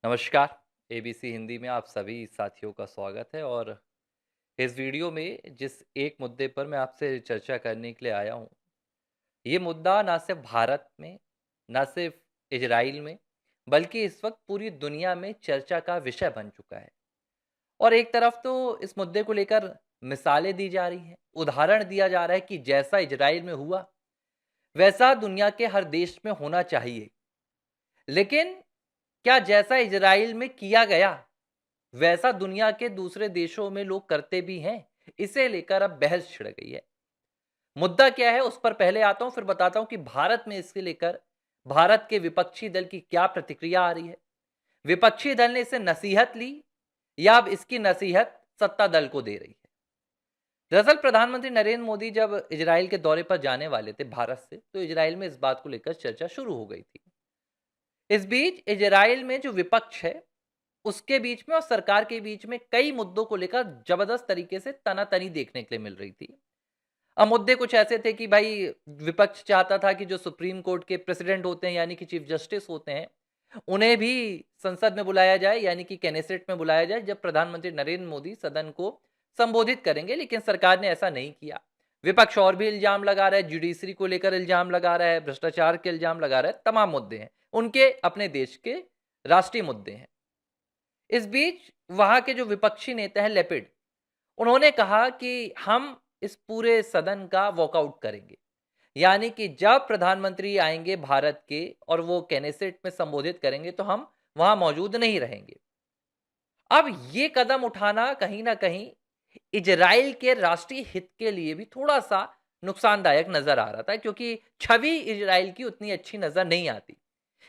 नमस्कार। एबीसी हिंदी में आप सभी साथियों का स्वागत है और इस वीडियो में जिस एक मुद्दे पर मैं आपसे चर्चा करने के लिए आया हूँ, ये मुद्दा ना सिर्फ भारत में, ना सिर्फ इजराइल में, बल्कि इस वक्त पूरी दुनिया में चर्चा का विषय बन चुका है। और एक तरफ तो इस मुद्दे को लेकर मिसालें दी जा रही हैं, उदाहरण दिया जा रहा है कि जैसा इजराइल में हुआ, वैसा दुनिया के हर देश में होना चाहिए। लेकिन क्या जैसा इजराइल में किया गया, वैसा दुनिया के दूसरे देशों में लोग करते भी हैं? इसे लेकर अब बहस छिड़ गई है। मुद्दा क्या है उस पर पहले आता हूं, फिर बताता हूं कि भारत में इसके लेकर भारत के विपक्षी दल की क्या प्रतिक्रिया आ रही है। विपक्षी दल ने इसे नसीहत ली या अब इसकी नसीहत सत्ता दल को दे रही है। दरअसल प्रधानमंत्री नरेंद्र मोदी जब इजराइल के दौरे पर जाने वाले थे भारत से, तो इजराइल में इस बात को लेकर चर्चा शुरू हो गई थी। इस बीच इजराइल में जो विपक्ष है, उसके बीच में और सरकार के बीच में कई मुद्दों को लेकर जबरदस्त तरीके से तनातनी देखने के लिए मिल रही थी। अब मुद्दे कुछ ऐसे थे कि भाई विपक्ष चाहता था कि जो सुप्रीम कोर्ट के प्रेसिडेंट होते हैं यानी कि चीफ जस्टिस होते हैं, उन्हें भी संसद में बुलाया जाए यानी कि कैनेसेट में बुलाया जाए जब प्रधानमंत्री नरेंद्र मोदी सदन को संबोधित करेंगे, लेकिन सरकार ने ऐसा नहीं किया। विपक्ष और भी इल्जाम लगा रहा है, जुडिशरी को लेकर इल्जाम लगा रहा है, भ्रष्टाचार के इल्जाम लगा रहा है, तमाम मुद्दे हैं, उनके अपने देश के राष्ट्रीय मुद्दे हैं। इस बीच वहां के जो विपक्षी नेता हैं लेपिड, उन्होंने कहा कि हम इस पूरे सदन का वॉकआउट करेंगे, यानी कि जब प्रधानमंत्री आएंगे भारत के और वो कैनेसेट में संबोधित करेंगे तो हम वहां मौजूद नहीं रहेंगे। अब ये कदम उठाना कहीं ना कहीं इजराइल के राष्ट्रीय हित के लिए भी थोड़ा सा नुकसानदायक नजर आ रहा था, क्योंकि छवि इजराइल की उतनी अच्छी नजर नहीं आती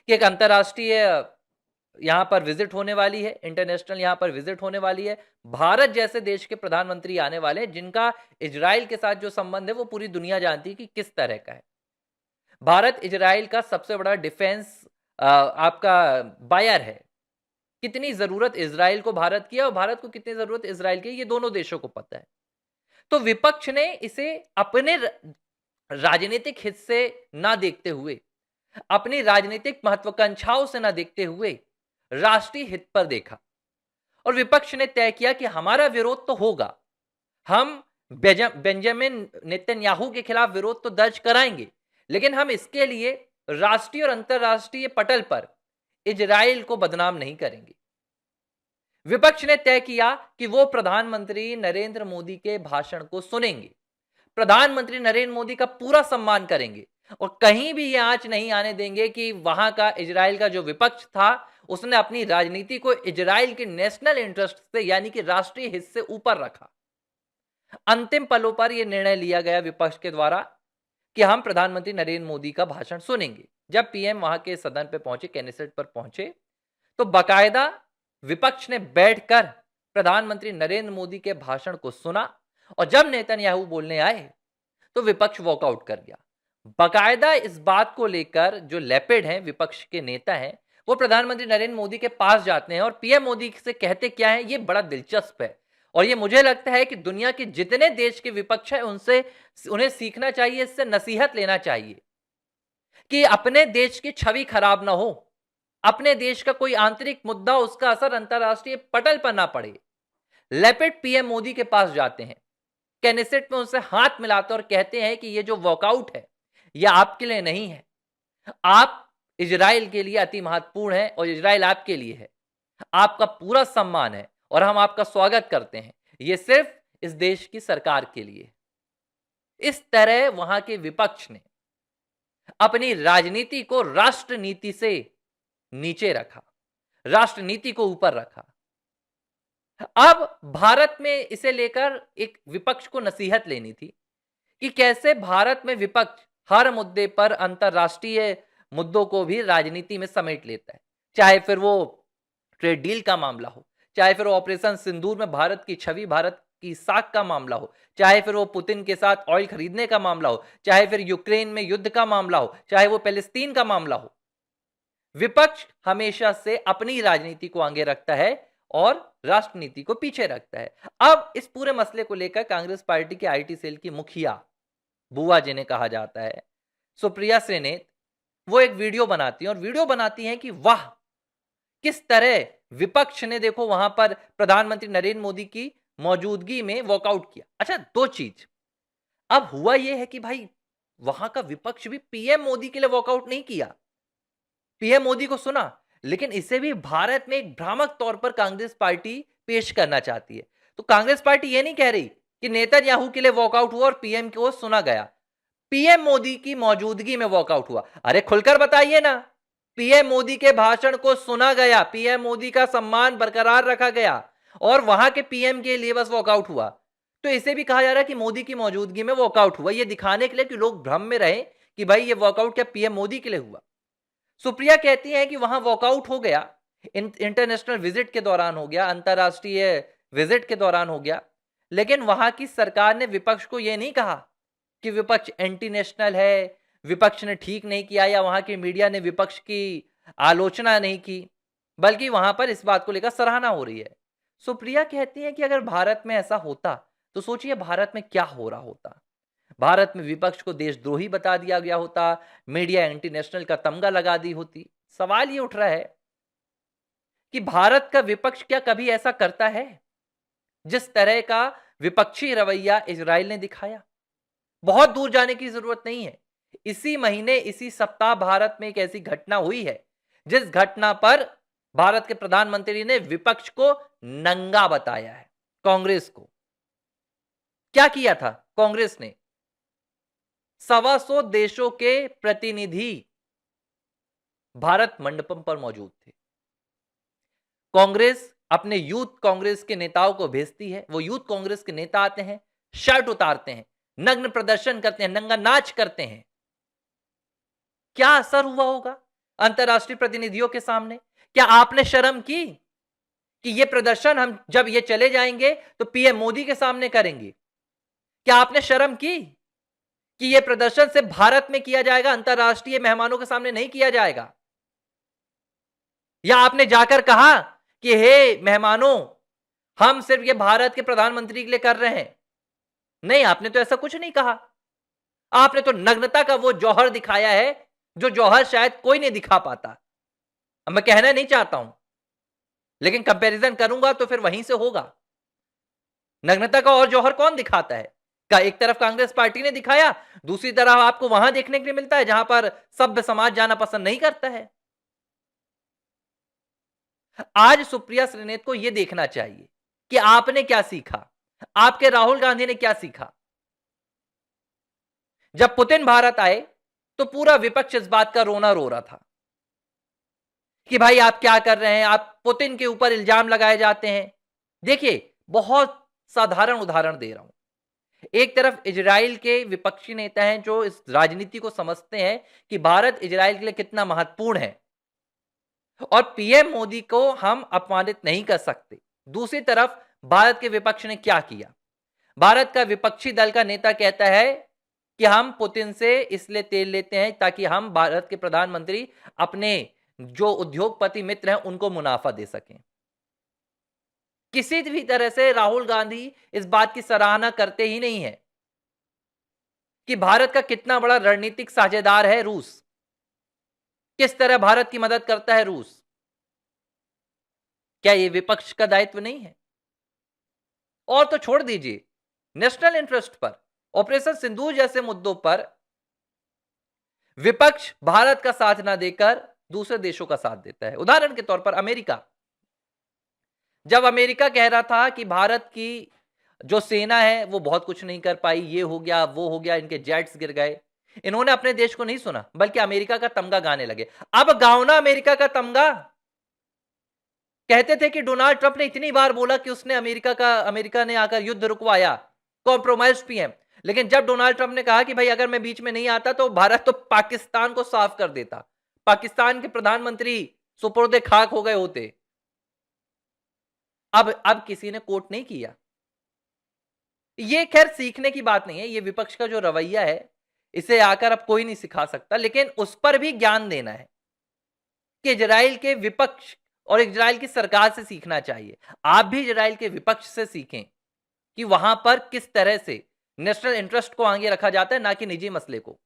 कि एक अंतर्राष्ट्रीय यहाँ पर विजिट होने वाली है, इंटरनेशनल यहाँ पर विजिट होने वाली है। भारत जैसे देश के प्रधानमंत्री आने वाले हैं जिनका इजराइल के साथ जो संबंध है वो पूरी दुनिया जानती है कि किस तरह का है। भारत इजराइल का सबसे बड़ा डिफेंस आपका बायर है। कितनी जरूरत इजराइल को भारत की है और भारत को कितनी जरूरत इजराइल की है, ये दोनों देशों को पता है। तो विपक्ष ने इसे अपने राजनीतिक हित से ना देखते हुए, अपनी राजनीतिक महत्वाकांक्षाओं से ना देखते हुए राष्ट्रीय हित पर देखा और विपक्ष ने तय किया कि हमारा विरोध तो होगा, हम बेंजामिन नेतन्याहू के खिलाफ विरोध तो दर्ज कराएंगे, लेकिन हम इसके लिए राष्ट्रीय और अंतर्राष्ट्रीय पटल पर इजराइल को बदनाम नहीं करेंगे। विपक्ष ने तय किया कि वो प्रधानमंत्री नरेंद्र मोदी के भाषण को सुनेंगे, प्रधानमंत्री नरेंद्र मोदी का पूरा सम्मान करेंगे और कहीं भी यह आंच नहीं आने देंगे कि वहां का इजराइल का जो विपक्ष था उसने अपनी राजनीति को इजराइल के नेशनल इंटरेस्ट से यानी कि राष्ट्रीय हित से ऊपर रखा। अंतिम पलों पर यह निर्णय लिया गया विपक्ष के द्वारा कि हम प्रधानमंत्री नरेंद्र मोदी का भाषण सुनेंगे। जब पीएम वहां के सदन पे पहुंचे, कैनेसेट पर पहुंचे, तो बाकायदा विपक्ष ने बैठकर प्रधानमंत्री नरेंद्र मोदी के भाषण को सुना और जब नेतन्याहू बोलने आए तो विपक्ष वॉकआउट कर गया। बाकायदा इस बात को लेकर जो लेपिड हैं, विपक्ष के नेता हैं, वो प्रधानमंत्री नरेंद्र मोदी के पास जाते हैं और पीएम मोदी से कहते क्या है, ये बड़ा दिलचस्प है और ये मुझे लगता है कि दुनिया के जितने देश के विपक्ष है उनसे उन्हें सीखना चाहिए, इससे नसीहत लेना चाहिए कि अपने देश की छवि खराब ना हो, अपने देश का कोई आंतरिक मुद्दा उसका असर अंतरराष्ट्रीय पटल पर ना पड़े। लेपिड पीएम मोदी के पास जाते हैं, कैनेसेट में उनसे हाथ मिलाते और कहते हैं कि ये जो वॉकआउट है यह आपके लिए नहीं है, आप इजराइल के लिए अति महत्वपूर्ण है और इजराइल आपके लिए है, आपका पूरा सम्मान है और हम आपका स्वागत करते हैं, ये सिर्फ इस देश की सरकार के लिए। इस तरह वहां के विपक्ष ने अपनी राजनीति को राष्ट्र नीति से नीचे रखा, राष्ट्र नीति को ऊपर रखा। अब भारत में इसे लेकर एक विपक्ष को नसीहत लेनी थी कि कैसे भारत में विपक्ष हर मुद्दे पर अंतरराष्ट्रीय मुद्दों को भी राजनीति में समेट लेता है, चाहे फिर वो ट्रेड डील का मामला हो, चाहे फिर वो ऑपरेशन सिंदूर में भारत की छवि, भारत की साख का मामला हो, चाहे फिर वो पुतिन के साथ ऑयल खरीदने का मामला हो, चाहे फिर यूक्रेन में युद्ध का मामला हो, चाहे वो पैलेस्तीन का मामला हो। विपक्ष हमेशा से अपनी राजनीति को आगे रखता है और राष्ट्र नीति को पीछे रखता है। अब इस पूरे मसले को लेकर कांग्रेस पार्टी के आईटी सेल की मुखिया, बुआ जिन्हें कहा जाता है, सुप्रिया सेनेत, वो एक वीडियो बनाती हैं और वीडियो बनाती हैं कि वाह, किस तरह विपक्ष ने देखो वहां पर प्रधानमंत्री नरेंद्र मोदी की मौजूदगी में वॉकआउट किया। अच्छा, दो चीज अब हुआ यह है कि भाई वहां का विपक्ष भी पीएम मोदी के लिए वॉकआउट नहीं किया, पीएम मोदी को सुना, लेकिन इसे भी भारत में एक भ्रामक तौर पर कांग्रेस पार्टी पेश करना चाहती है। तो कांग्रेस पार्टी यह नहीं कह रही कि नेतन्याहू के लिए वॉकआउट हुआ और पीएम को सुना गया, पीएम मोदी की मौजूदगी में वॉकआउट हुआ। अरे खुलकर बताइए ना, पीएम मोदी के भाषण को सुना गया, पीएम मोदी का सम्मान बरकरार रखा गया और वहां के पीएम के लिए बस वॉकआउट हुआ। तो इसे भी कहा जा रहा है कि मोदी की मौजूदगी में वॉकआउट हुआ, यह दिखाने के लिए कि लोग भ्रम में रहे कि भाई ये वॉकआउट क्या पीएम मोदी के लिए हुआ। सुप्रिया कहती हैं कि वहां वॉकआउट हो गया, इंटरनेशनल विजिट के दौरान हो गया, अंतरराष्ट्रीय विजिट के दौरान हो गया, लेकिन वहां की सरकार ने विपक्ष को यह नहीं कहा कि विपक्ष एंटी नेशनल है, विपक्ष ने ठीक नहीं किया, या वहां की मीडिया ने विपक्ष की आलोचना नहीं की, बल्कि वहां पर इस बात को लेकर सराहना हो रही है। सुप्रिया कहती हैं कि अगर भारत में ऐसा होता तो सोचिए भारत में क्या हो रहा होता। भारत में विपक्ष को देशद्रोही बता दिया गया होता, मीडिया एंटी नेशनल का तमगा लगा दी होती। सवाल ये उठ रहा है कि भारत का विपक्ष क्या कभी ऐसा करता है जिस तरह का विपक्षी रवैया इजराइल ने दिखाया? बहुत दूर जाने की जरूरत नहीं है, इसी महीने इसी सप्ताह भारत में एक ऐसी घटना हुई है जिस घटना पर भारत के प्रधानमंत्री ने विपक्ष को नंगा बताया है। कांग्रेस को क्या किया था? कांग्रेस ने 125 देशों के प्रतिनिधि भारत मंडपम पर मौजूद थे। कांग्रेस अपने यूथ कांग्रेस के नेताओं को भेजती है, वो यूथ कांग्रेस के नेता आते हैं, शर्ट उतारते हैं, नग्न प्रदर्शन करते हैं, नंगा नाच करते हैं। क्या असर हुआ होगा अंतरराष्ट्रीय प्रतिनिधियों के सामने? क्या आपने शर्म की कि ये प्रदर्शन हम जब ये चले जाएंगे तो पीएम मोदी के सामने करेंगे? क्या आपने शर्म की कि ये प्रदर्शन सिर्फ भारत में किया जाएगा, अंतरराष्ट्रीय मेहमानों के सामने नहीं किया जाएगा? या आपने जाकर कहा कि हे मेहमानों, हम सिर्फ ये भारत के प्रधानमंत्री के लिए कर रहे हैं? नहीं, आपने तो ऐसा कुछ नहीं कहा। आपने तो नग्नता का वो जौहर दिखाया है जो जौहर शायद कोई नहीं दिखा पाता। अब मैं कहना नहीं चाहता हूं, लेकिन कंपैरिजन करूंगा तो फिर वहीं से होगा। नग्नता का और जौहर कौन दिखाता है? का एक तरफ कांग्रेस पार्टी ने दिखाया, दूसरी तरफ आपको वहां देखने के लिए मिलता है जहां पर सभ्य समाज जाना पसंद नहीं करता है। आज सुप्रिया श्रीनेत को यह देखना चाहिए कि आपने क्या सीखा, आपके राहुल गांधी ने क्या सीखा। जब पुतिन भारत आए तो पूरा विपक्ष इस बात का रोना रो रहा था कि भाई आप क्या कर रहे हैं, आप पुतिन के ऊपर इल्जाम लगाए जाते हैं। देखिए, बहुत साधारण उदाहरण दे रहा हूं। एक तरफ इजराइल के विपक्षी नेता हैं जो इस राजनीति को समझते हैं कि भारत इजराइल के लिए कितना महत्वपूर्ण है और पीएम मोदी को हम अपमानित नहीं कर सकते। दूसरी तरफ भारत के विपक्ष ने क्या किया? भारत का विपक्षी दल का नेता कहता है कि हम पुतिन से इसलिए तेल लेते हैं ताकि हम भारत के प्रधानमंत्री अपने जो उद्योगपति मित्र हैं उनको मुनाफा दे सकें। किसी भी तरह से राहुल गांधी इस बात की सराहना करते ही नहीं है कि भारत का कितना बड़ा रणनीतिक साझेदार है रूस, किस तरह भारत की मदद करता है रूस। क्या यह विपक्ष का दायित्व नहीं है? और तो छोड़ दीजिए, नेशनल इंटरेस्ट पर, ऑपरेशन सिंदूर जैसे मुद्दों पर विपक्ष भारत का साथ ना देकर दूसरे देशों का साथ देता है। उदाहरण के तौर पर अमेरिका, जब अमेरिका कह रहा था कि भारत की जो सेना है वो बहुत कुछ नहीं कर पाई, ये हो गया वो हो गया, इनके जेट्स गिर गए, इन्होंने अपने देश को नहीं सुना बल्कि अमेरिका का तमगा गाने लगे। अब गाओ ना अमेरिका का तमगा। कहते थे कि डोनाल्ड ट्रंप ने इतनी बार बोला कि उसने अमेरिका ने आकर युद्ध रुकवाया, कॉम्प्रोमाइज पीएम, लेकिन जब डोनाल्ड ट्रंप ने कहा कि भाई अगर मैं बीच में नहीं आता तो भारत तो पाकिस्तान को साफ कर देता, पाकिस्तान के प्रधानमंत्री सुपुर्दे खाक हो गए होते। अब किसी ने कोट नहीं किया। ये खैर सीखने की बात नहीं है, ये विपक्ष का जो रवैया है इसे आकर अब कोई नहीं सिखा सकता, लेकिन उस पर भी ज्ञान देना है कि इजराइल के विपक्ष और इजराइल की सरकार से सीखना चाहिए। आप भी इजराइल के विपक्ष से सीखें कि वहां पर किस तरह से नेशनल इंटरेस्ट को आगे रखा जाता है, ना कि निजी मसले को।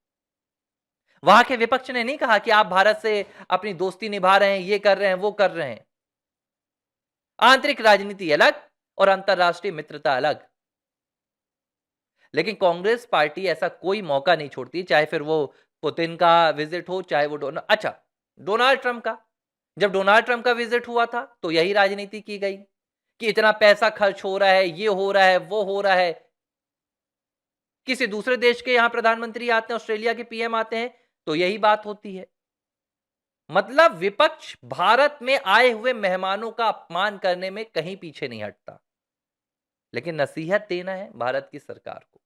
वहां के विपक्ष ने नहीं कहा कि आप भारत से अपनी दोस्ती निभा रहे हैं, ये कर रहे हैं, वो कर रहे हैं। आंतरिक राजनीति अलग और अंतरराष्ट्रीय मित्रता अलग। लेकिन कांग्रेस पार्टी ऐसा कोई मौका नहीं छोड़ती, चाहे फिर वो पुतिन का विजिट हो, चाहे वो डोनाल्ड ट्रंप का। जब डोनाल्ड ट्रंप का विजिट हुआ था तो यही राजनीति की गई कि इतना पैसा खर्च हो रहा है, ये हो रहा है, वो हो रहा है। किसी दूसरे देश के यहां प्रधानमंत्री आते हैं, ऑस्ट्रेलिया के पीएम आते हैं, तो यही बात होती है। मतलब विपक्ष भारत में आए हुए मेहमानों का अपमान करने में कहीं पीछे नहीं हटता। लेकिन नसीहत देना है भारत की सरकार को,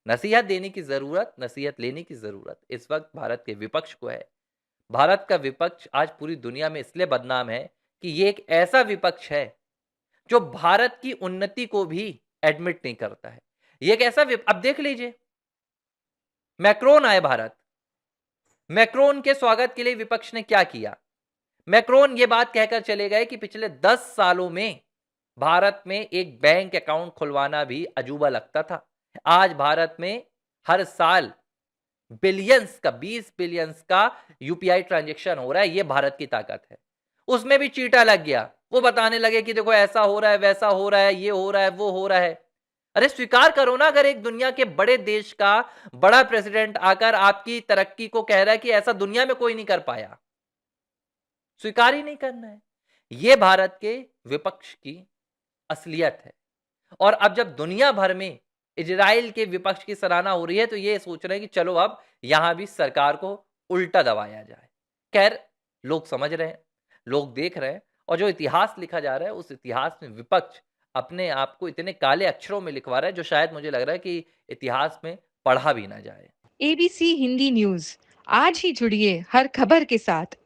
नसीहत देने की जरूरत, नसीहत लेने की जरूरत इस वक्त भारत के विपक्ष को है। भारत का विपक्ष आज पूरी दुनिया में इसलिए बदनाम है कि ये एक ऐसा विपक्ष है जो भारत की उन्नति को भी एडमिट नहीं करता है। ये एक ऐसा अब देख लीजिए, मैक्रोन आए भारत, मैक्रोन के स्वागत के लिए विपक्ष ने क्या किया। मैक्रोन ये बात कहकर चले गए कि पिछले 10 सालों में भारत में एक बैंक अकाउंट खुलवाना भी अजूबा लगता था। आज भारत में हर साल बिलियंस का, 20 बिलियंस का यूपीआई ट्रांजैक्शन हो रहा है। ये भारत की ताकत है। उसमें भी चीटा लग गया, वो बताने लगे कि देखो ऐसा हो रहा है, वैसा हो रहा है, ये हो रहा है, वो हो रहा है। अरे स्वीकार करो ना, अगर एक दुनिया के बड़े देश का बड़ा प्रेसिडेंट आकर आपकी तरक्की को कह रहा है कि ऐसा दुनिया में कोई नहीं कर पाया, स्वीकार ही नहीं करना है। यह भारत के विपक्ष की असलियत है। और अब जब दुनिया भर में इजराइल के विपक्ष की सराहना हो रही है तो ये सोच रहे हैं कि चलो अब यहां भी सरकार को उल्टा दबाया जाए। खैर, लोग समझ रहे हैं, लोग देख रहे हैं, और जो इतिहास लिखा जा रहा है उस इतिहास में विपक्ष अपने आप को इतने काले अक्षरों में लिखवा रहा है जो शायद मुझे लग रहा है कि इतिहास में पढ़ा भी ना जाए। एबीसी हिंदी न्यूज, आज ही जुड़िए हर खबर के साथ।